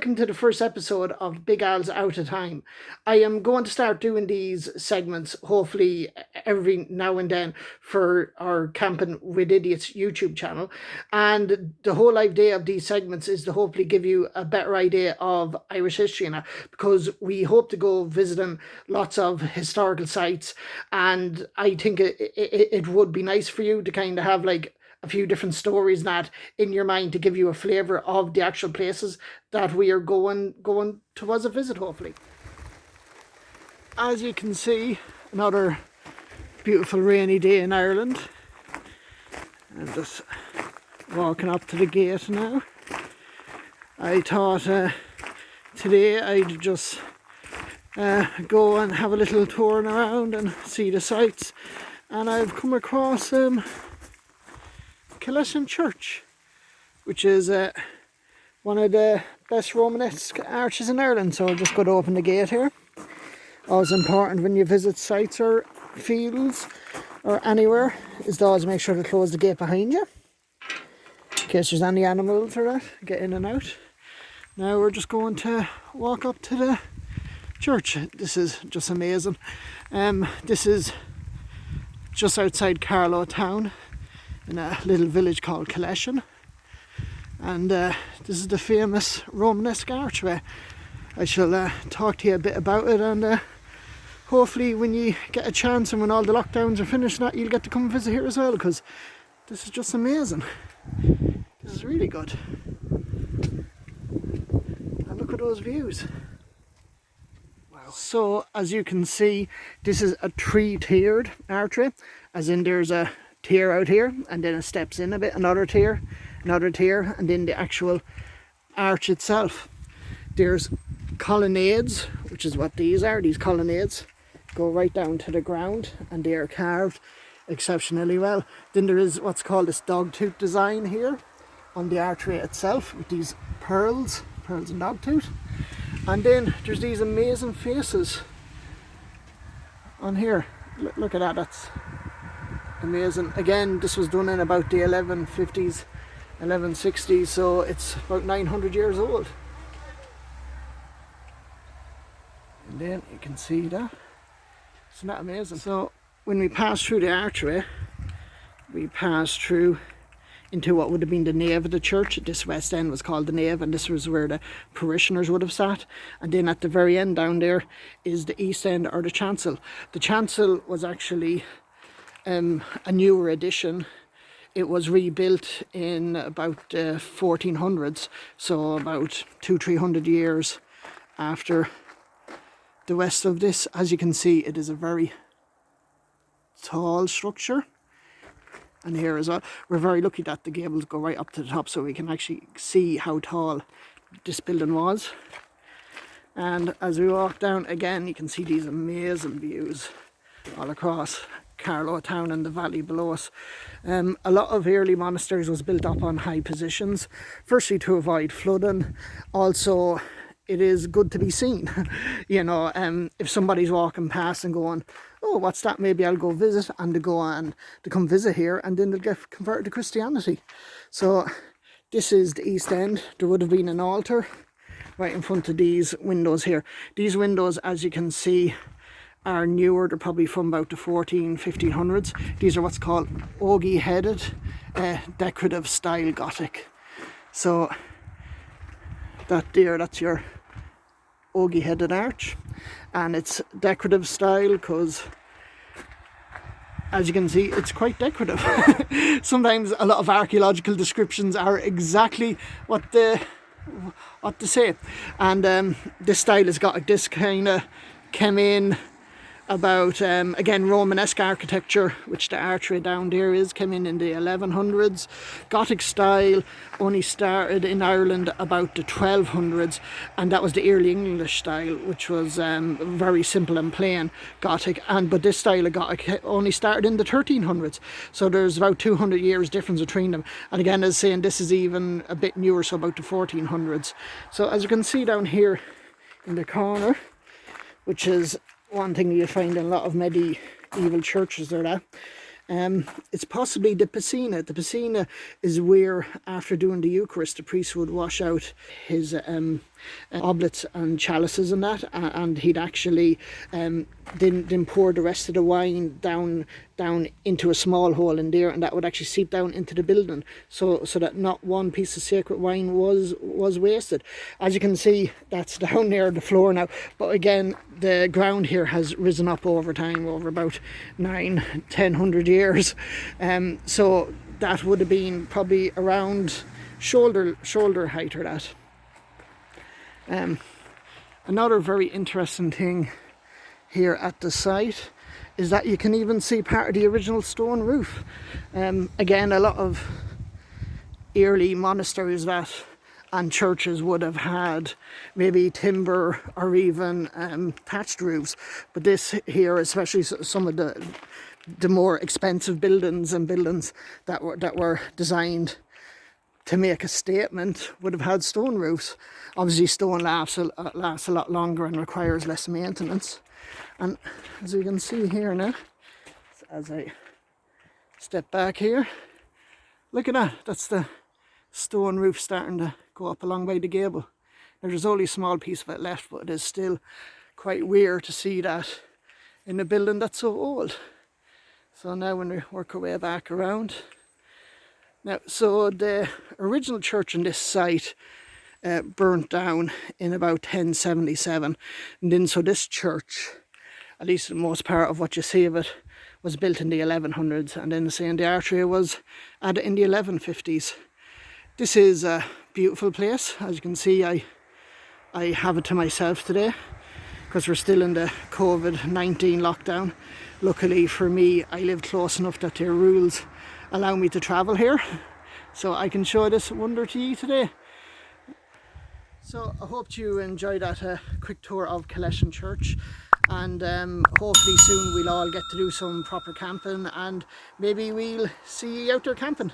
welcome to the first episode of Big Al's Out of Time. I am going to start doing these segments hopefully every now and then for our Camping with Idiots YouTube channel, and the whole idea of these segments is to hopefully give you a better idea of Irish history now, because we hope to go visiting lots of historical sites, and I think it would be nice for you to kind of have like a few different stories that in your mind to give you a flavour of the actual places that we are going to as a visit, hopefully. As you can see, another beautiful rainy day in Ireland. I'm just walking up to the gate now. I thought today I'd just go and have a little tour around and see the sights, and I've come across Killeshin Church, which is one of the best Romanesque arches in Ireland. So I'll just go to open the gate here. Always important when you visit sites or fields or anywhere is to always make sure to close the gate behind you in case there's any animals or that get in and out. Now we're just going to walk up to the church. This is just amazing. This is just outside Carlow town, in a little village called Kileshin, and this is the famous Romanesque archway. I shall talk to you a bit about it, and hopefully when you get a chance and when all the lockdowns are finished, you'll get to come visit here as well, because this is just amazing. This is really good. And look at those views. Wow. So as you can see, this is a three-tiered archway, as in there's a tier out here, and then it steps in a bit, another tier, and then the actual arch itself. There's colonnades, which is what these are. These colonnades go right down to the ground, and they are carved exceptionally well. Then there is what's called this dogtooth design here on the archway itself, with these pearls and dogtooth. And then there's these amazing faces on here. Look at that, that's amazing. Again, this was done in about the 1150s, 1160s, so it's about 900 years old. And then you can see that. Isn't that amazing? So when we passed through the archway, we passed through into what would have been the nave of the church. This west end was called the nave, and this was where the parishioners would have sat. And then at the very end down there is the east end, or the chancel. The chancel was actually a newer addition. It was rebuilt in about the 1400s, so about 200-300 years after the west of this. As you can see, it is a very tall structure, and here as well, we're very lucky that the gables go right up to the top, so we can actually see how tall this building was. And as we walk down again, you can see these amazing views all across Carlow town and the valley below us. A lot of early monasteries was built up on high positions, firstly to avoid flooding. Also, it is good to be seen. You know, if somebody's walking past and going, oh, what's that, maybe I'll go visit, and to go on to come visit here, and then they'll get converted to Christianity. So this is the east end. There would have been an altar right in front of these windows here. These windows, as you can see, are newer. They're probably from about the 1500s. These are what's called ogee headed, decorative style Gothic. So that there, that's your ogee headed arch, and it's decorative style because, as you can see, it's quite decorative. Sometimes a lot of archaeological descriptions are exactly what they say, and this style has got, this kind of came in about, again, Romanesque architecture, which the archway down there came in the 1100s. Gothic style only started in Ireland about the 1200s, and that was the early English style, which was very simple and plain Gothic. But this style of Gothic only started in the 1300s, so there's about 200 years difference between them. And again, as saying, this is even a bit newer, so about the 1400s. So as you can see down here in the corner, which is one thing you find in a lot of medieval churches, or that it's possibly the piscina. The piscina is where, after doing the Eucharist, the priest would wash out his oblats and chalices and that, and he'd actually then pour the rest of the wine down into a small hole in there, and that would actually seep down into the building, so that not one piece of sacred wine was wasted. As you can see, that's down near the floor now, but again, the ground here has risen up over time, over about 900-1000 years, so that would have been probably around shoulder height or that. Another very interesting thing here at the site is that you can even see part of the original stone roof. Again, a lot of early monasteries and churches would have had maybe timber or even thatched roofs, but this here, especially some of the more expensive buildings that were designed to make a statement, would have had stone roofs. Obviously stone lasts a lot longer and requires less maintenance. And as you can see here now, as I step back here, look at that, that's the stone roof starting to go up along by the gable. Now, there's only a small piece of it left, but it is still quite weird to see that in a building that's so old. So now when we work our way back around, now, so the original church in this site burnt down in about 1077, and then so this church, at least the most part of what you see of it, was built in the 1100s, and then saying the artery was added in the 1150s. This is a beautiful place. As you can see, I have it to myself today because we're still in the COVID-19 lockdown. Luckily for me, I live close enough that their rules allow me to travel here, so I can show this wonder to you today. So I hope you enjoyed that quick tour of Killeshin Church, and hopefully soon we'll all get to do some proper camping, and maybe we'll see you out there camping.